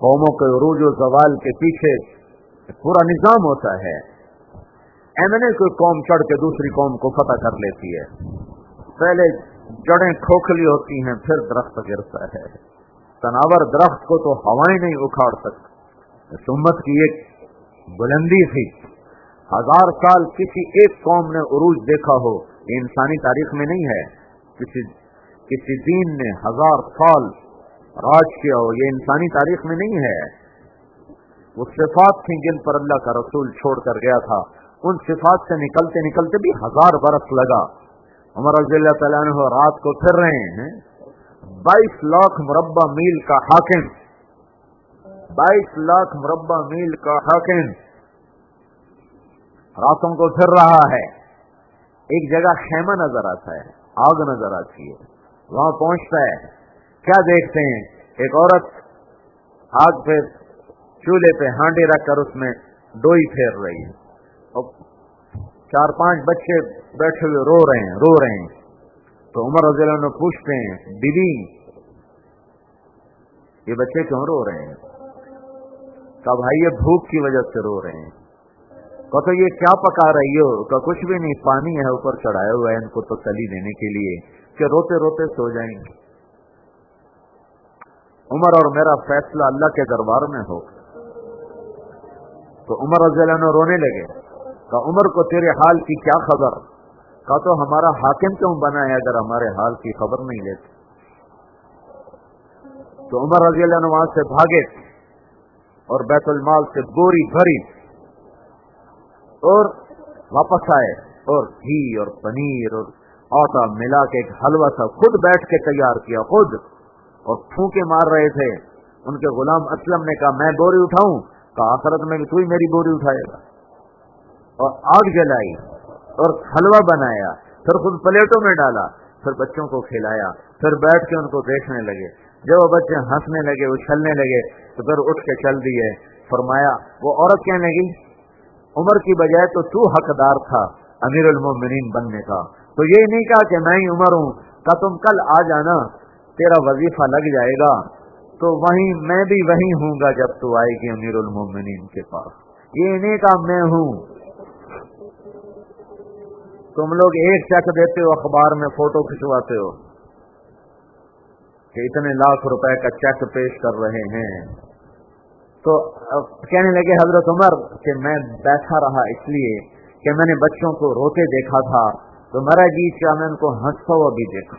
قوموں کے عروج و زوال کے پیچھے پورا نظام ہوتا ہے. ایمنے کوئی قوم چڑھ کے دوسری قوم کو فتح کر لیتی ہے. پہلے جڑیں کھوکھلی ہوتی ہیں، پھر درخت گرتا ہے. تناور درخت کو تو ہوائیں نہیں اکھاڑ سکتی. اس امت کی ایک بلندی تھی. 1000 سال کسی ایک قوم نے عروج دیکھا ہو، یہ انسانی تاریخ میں نہیں ہے. کسی دین نے 1000 سال راج کیا ہو، یہ انسانی تاریخ میں نہیں ہے. وہ صفات تھیں جن پر اللہ کا رسول چھوڑ کر گیا تھا، ان صفات سے نکلتے نکلتے بھی 1000 برس لگا. عمر رضی اللہ تعالیٰ عنہ رات کو پھر رہے ہیں، 22 لاکھ مربع میل کا حاکم، 22 لاکھ مربع میل کا حاکم راتوں کو پھر رہا ہے. ایک جگہ خیمہ نظر آتا ہے، آگ نظر آتی ہے، وہاں پہنچتا ہے. کیا دیکھتے ہیں؟ ایک عورت آگ پہ چولہے پہ ہانڈی رکھ کر اس میں ڈوئی پھیر رہی ہے، اور 4-5 بچے بیٹھے ہوئے رو رہے ہیں. تو عمر رضی اللہ عنہ پوچھتے ہیں، بیوی یہ بچے کیوں رو رہے ہیں؟ کہا بھائی یہ بھوک کی وجہ سے رو رہے ہیں. کہا تو یہ کیا پکا رہی ہو؟ کہا کچھ بھی نہیں، پانی ہے اوپر چڑھایا ہوا ہے ان کو تسلی دینے کے لیے کہ روتے روتے سو جائیں گے. عمر اور میرا فیصلہ اللہ کے دربار میں ہو. تو عمر رضی اللہ عنہ رونے لگے. کہا عمر کو تیرے حال کی کیا خبر؟ کہا تو ہمارا حاکم کیوں بنا ہے اگر ہمارے حال کی خبر نہیں لیتے؟ تو عمر رضی اللہ عنہ وہاں سے بھاگے اور بیت المال سے بوری بھری اور واپس آئے، اور گھی اور پنیر اور آٹا ملا کے ایک حلوہ تھا، خود بیٹھ کے تیار کیا خود، اور پھونکے مار رہے تھے. ان کے غلام اسلم نے کہا میں بوری اٹھاؤں؟ کہا آخرت میں بھی تو ہی میری بوری اٹھائے گا. اور آگ جلائی اور حلوہ بنایا، پھر خود پلیٹوں میں ڈالا، پھر بچوں کو کھلایا، پھر بیٹھ کے ان کو دیکھنے لگے. جب وہ بچے ہنسنے لگے، اچھلنے لگے، تو پھر اٹھ کے چل دیے. فرمایا وہ عورت کہنے لگی عمر کی بجائے تو تو حقدار تھا امیر المومنین بننے کا، تو یہ نہیں کہا کہ میں ہی عمر ہوں. کہ تم کل آ جانا، تیرا وظیفہ لگ جائے گا، تو وہیں میں بھی وہیں ہوں گا جب تو آئے گی امیر المومنین کے پاس. یہ نہیں کہا میں ہوں. تم لوگ ایک چیک دیتے ہو، اخبار میں فوٹو کھنچواتے ہو کہ اتنے لاکھ روپے کا چیک پیش کر رہے ہیں. تو کہنے لگے حضرت عمر کہ میں بیٹھا رہا اس لیے کہ میں نے بچوں کو روتے دیکھا تھا، تو میرا جی کیا میں ان کو ہنستا ہوا بھی دیکھا.